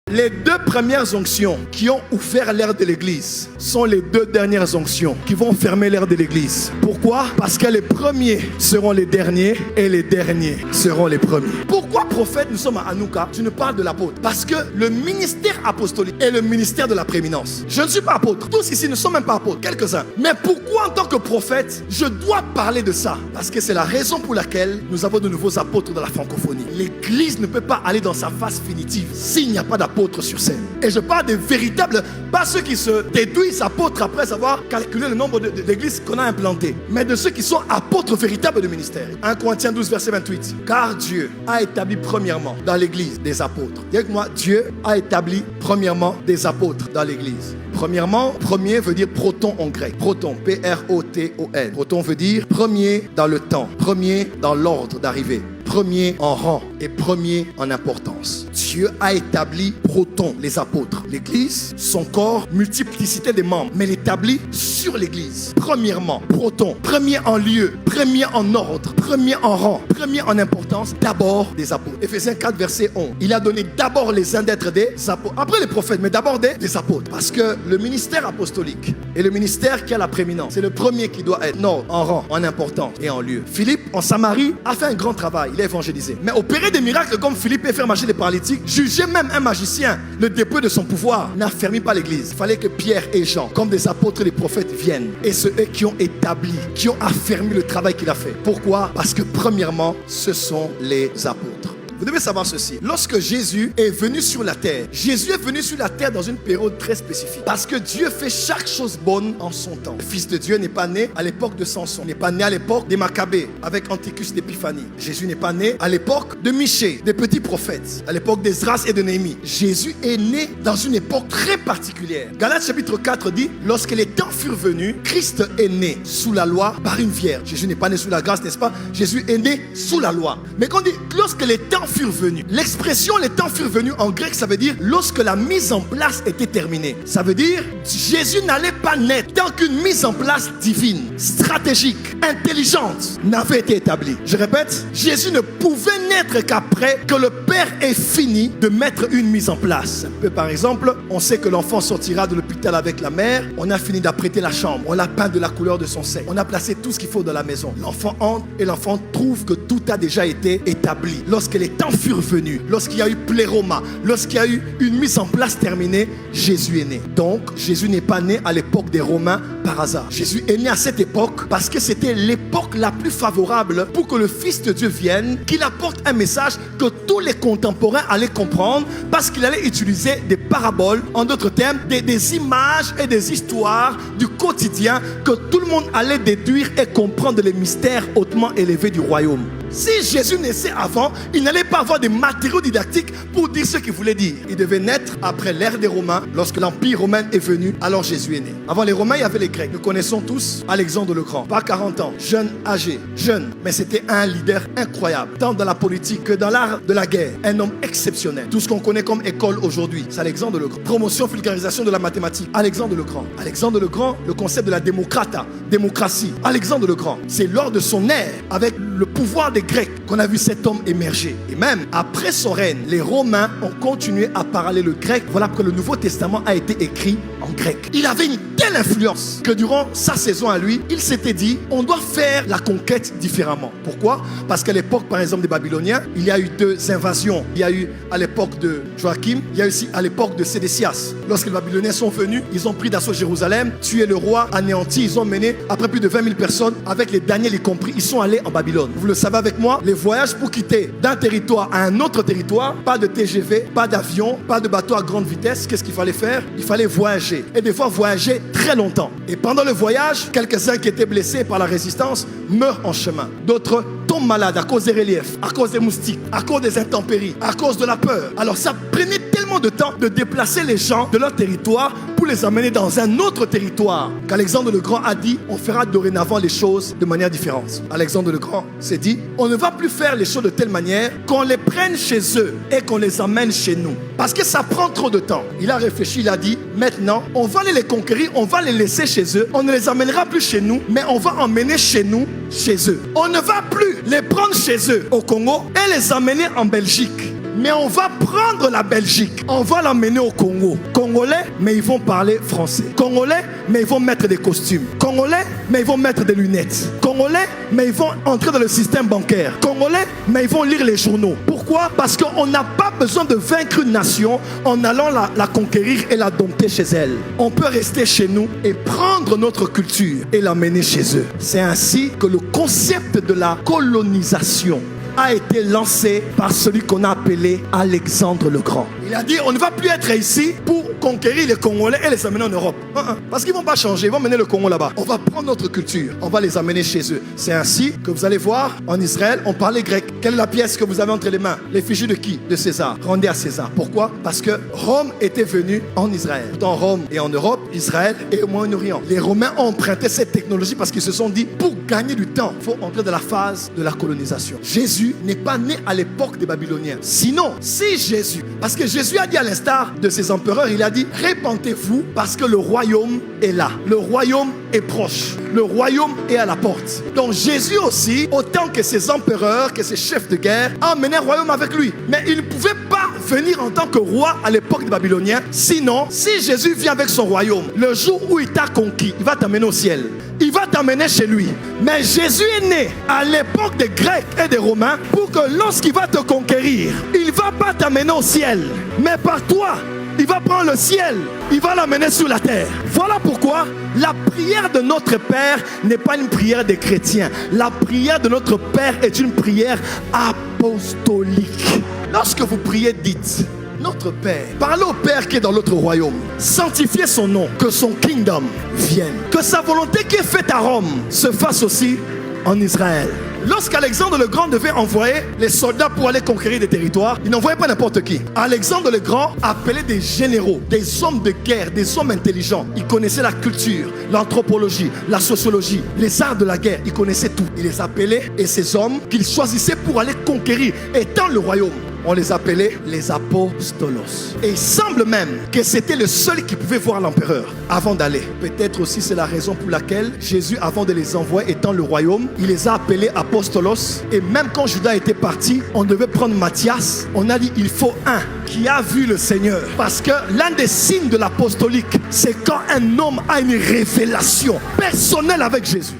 Les 2 premières onctions qui ont ouvert l'ère de l'église sont les 2 dernières onctions qui vont fermer l'ère de l'église. Pourquoi? Parce que les premiers seront les derniers et les derniers seront les premiers. Pourquoi prophète? Nous sommes à Hanouka, tu nous parles de l'apôtre. Parce que le ministère apostolique est le ministère de la prééminence. Je ne suis pas apôtre. Tous ici ne sont même pas apôtres, quelques-uns. Mais pourquoi en tant que prophète, je dois parler de ça? Parce que c'est la raison pour laquelle nous avons de nouveaux apôtres dans la francophonie. L'église ne peut pas aller dans sa phase finitive s'il n'y a pas d'apôtre sur scène. Et je parle des véritables, pas ceux qui se déduisent apôtres après avoir calculé le nombre d'églises qu'on a implantées, mais de ceux qui sont apôtres véritables de ministère. 1 Corinthiens 12 verset 28. Car Dieu a établi premièrement dans l'église des apôtres. Dis avec moi, Dieu a établi premièrement des apôtres dans l'église. Premièrement, premier veut dire proton en grec. Proton, P-R-O-T-O-N. Proton veut dire premier dans le temps, premier dans l'ordre d'arrivée, premier en rang et premier en importance. Dieu a établi proton, les apôtres. L'église, son corps, multiplicité des membres, mais l'établit sur l'église. Premièrement, proton, premier en lieu, premier en ordre, premier en rang, premier en importance, d'abord des apôtres. Éphésiens 4 verset 11. Il a donné d'abord les uns d'être des apôtres, après les prophètes, mais d'abord des apôtres. Parce que le ministère apostolique et le ministère qui a la prééminence, c'est le premier qui doit être en rang, en importance et en lieu. Philippe, en Samarie, a fait un grand travail. Il a évangélisé. Mais opérer des miracles comme Philippe et faire marcher des paralytiques, juger même un magicien, le dépôt de son pouvoir, n'affermit pas l'église. Il fallait que Pierre et Jean, comme des apôtres et des prophètes, viennent. Et ceux qui ont établi, qui ont affermi le travail qu'il a fait. Pourquoi? Parce que premièrement, ce sont les apôtres. Vous devez savoir ceci. Lorsque Jésus est venu sur la terre, Jésus est venu sur la terre dans une période très spécifique. Parce que Dieu fait chaque chose bonne en son temps. Le Fils de Dieu n'est pas né à l'époque de Samson, n'est pas né à l'époque des Maccabées avec Antichus d'Épiphanie. Jésus n'est pas né à l'époque de Michée, des petits prophètes, à l'époque d'Esdras et de Néhémie. Jésus est né dans une époque très particulière. Galates chapitre 4 dit, lorsque les temps furent venus, Christ est né sous la loi par une vierge. Jésus n'est pas né sous la grâce, n'est-ce pas? Jésus est né sous la loi. Mais quand on dit, lorsque les temps furent venus. L'expression les temps furent venus en grec, ça veut dire lorsque la mise en place était terminée. Ça veut dire Jésus n'allait pas naître tant qu'une mise en place divine, stratégique, intelligente n'avait été établie. Je répète, Jésus ne pouvait naître qu'après que le Père ait fini de mettre une mise en place. Par exemple, on sait que l'enfant sortira de l'hôpital avec la mère, on a fini d'apprêter la chambre, on l'a peint de la couleur de son sein, on a placé tout ce qu'il faut dans la maison. L'enfant entre et l'enfant trouve que tout a déjà été établi. Lorsque les temps furent venus, lorsqu'il y a eu pléroma, lorsqu'il y a eu une mise en place terminée, Jésus est né. Donc, Jésus n'est pas né à l'époque des Romains par hasard. Jésus est né à cette époque parce que c'était l'époque la plus favorable pour que le Fils de Dieu vienne, qu'il apporte un message que tous les contemporains allaient comprendre parce qu'il allait utiliser des paraboles, en d'autres termes, des images et des histoires du quotidien que tout le monde allait déduire et comprendre les mystères hautement élevés du royaume. Si Jésus naissait avant, il n'allait pas avoir des matériaux didactiques pour dire ce qu'il voulait dire. Il devait naître après l'ère des Romains. Lorsque l'Empire romain est venu, alors Jésus est né. Avant les Romains, il y avait les Grecs. Nous connaissons tous Alexandre le Grand. Pas 40 ans, jeune, âgé, jeune. Mais c'était un leader incroyable, tant dans la politique que dans l'art de la guerre. Un homme exceptionnel. Tout ce qu'on connaît comme école aujourd'hui, c'est Alexandre le Grand. Promotion, vulgarisation de la mathématique. Alexandre le Grand. Alexandre le Grand, le concept de la démocratie. Alexandre le Grand, c'est lors de son ère, avec le pouvoir des Grecs, qu'on a vu cet homme émerger. Et même après son règne, les Romains ont continué à parler le grec. Voilà pourquoi le Nouveau Testament a été écrit en grec. Il avait une telle influence que durant sa saison à lui, il s'était dit, on doit faire la conquête différemment. Pourquoi? Parce qu'à l'époque, par exemple, des Babyloniens, il y a eu 2 invasions. Il y a eu à l'époque de Joachim, il y a aussi à l'époque de Sédécias. Lorsque les Babyloniens sont venus, ils ont pris d'assaut Jérusalem, tué le roi, anéanti. Ils ont mené, après plus de 20 000 personnes, avec les Daniel y compris, ils sont allés en Babylone. Vous le savez avec moi, les voyages pour quitter d'un territoire à un autre territoire, pas de TGV, pas d'avion, pas de bateau à grande vitesse. Qu'est-ce qu'il fallait faire? Il fallait voyager. Et des fois voyager très longtemps. Et pendant le voyage, quelques-uns qui étaient blessés par la résistance meurent en chemin. D'autres tombent malades à cause des reliefs, à cause des moustiques, à cause des intempéries, à cause de la peur. Alors ça prenait tellement de temps de déplacer les gens de leur territoire pour les amener dans un autre territoire qu'Alexandre le Grand a dit, on fera dorénavant les choses de manière différente. Alexandre le Grand s'est dit, on ne va plus faire les choses de telle manière qu'on les prenne chez eux et qu'on les amène chez nous. Parce que ça prend trop de temps. Il a réfléchi, il a dit, maintenant, on va aller les conquérir, on va les laisser chez eux, on ne les amènera plus chez nous, mais on va emmener chez nous, chez eux. On ne va plus les prendre chez eux au Congo et les amener en Belgique. Mais on va prendre la Belgique, on va l'emmener au Congo. Congolais, mais ils vont parler français. Congolais, mais ils vont mettre des costumes. Congolais, mais ils vont mettre des lunettes. Congolais, mais ils vont entrer dans le système bancaire. Congolais, mais ils vont lire les journaux. Pourquoi? Parce qu'on n'a pas besoin de vaincre une nation en allant la conquérir et la dompter chez elle. On peut rester chez nous et prendre notre culture et l'amener chez eux. C'est ainsi que le concept de la colonisation a été lancé par celui qu'on a appelé Alexandre le Grand. Il a dit, on ne va plus être ici pour conquérir les Congolais et les amener en Europe. Parce qu'ils ne vont pas changer, ils vont mener le Congo là-bas. On va prendre notre culture, on va les amener chez eux. C'est ainsi que vous allez voir, en Israël, on parlait grec. Quelle est la pièce que vous avez entre les mains? L'effigie de qui? De César. Rendez à César. Pourquoi? Parce que Rome était venue en Israël. Dans Rome et en Europe, Israël et au Moyen-Orient. Les Romains ont emprunté cette technologie parce qu'ils se sont dit, pour gagner du temps, il faut entrer dans la phase de la colonisation. Jésus n'est pas né à l'époque des Babyloniens. Sinon, si Jésus, parce que Jésus a dit à l'instar de ses empereurs, il a dit, répentez-vous parce que le royaume est là. Le royaume est proche. Le royaume est à la porte. Donc Jésus aussi, autant que ses empereurs, que ses chefs de guerre, a emmené un royaume avec lui. Mais il ne pouvait pas venir en tant que roi à l'époque des Babyloniens. Sinon, si Jésus vient avec son royaume, le jour où il t'a conquis, il va t'amener au ciel. Il va t'amener chez lui. Mais Jésus est né à l'époque des Grecs et des Romains pour que lorsqu'il va te conquérir, il ne va pas t'amener au ciel. Mais par toi, il va prendre le ciel, il va l'amener sur la terre. Voilà pourquoi la prière de notre Père n'est pas une prière des chrétiens. La prière de notre Père est une prière apostolique. Lorsque vous priez, dites, notre Père, parlez au Père qui est dans l'autre royaume. Sanctifiez son nom, que son kingdom vienne. Que sa volonté qui est faite à Rome se fasse aussi en Israël. Lorsqu'Alexandre le Grand devait envoyer les soldats pour aller conquérir des territoires, il n'envoyait pas n'importe qui. Alexandre le Grand appelait des généraux, des hommes de guerre, des hommes intelligents. Il connaissait la culture, l'anthropologie, la sociologie, les arts de la guerre. Il connaissait tout. Il les appelait et ces hommes qu'il choisissait pour aller conquérir, étant le royaume, on les appelait les apostolos. Et il semble même que c'était le seul qui pouvait voir l'empereur avant d'aller. Peut-être aussi c'est la raison pour laquelle Jésus, avant de les envoyer étant le royaume, il les a appelés apostolos. Et même quand Judas était parti, on devait prendre Matthias. On a dit il faut un qui a vu le Seigneur. Parce que l'un des signes de l'apostolique, c'est quand un homme a une révélation personnelle avec Jésus.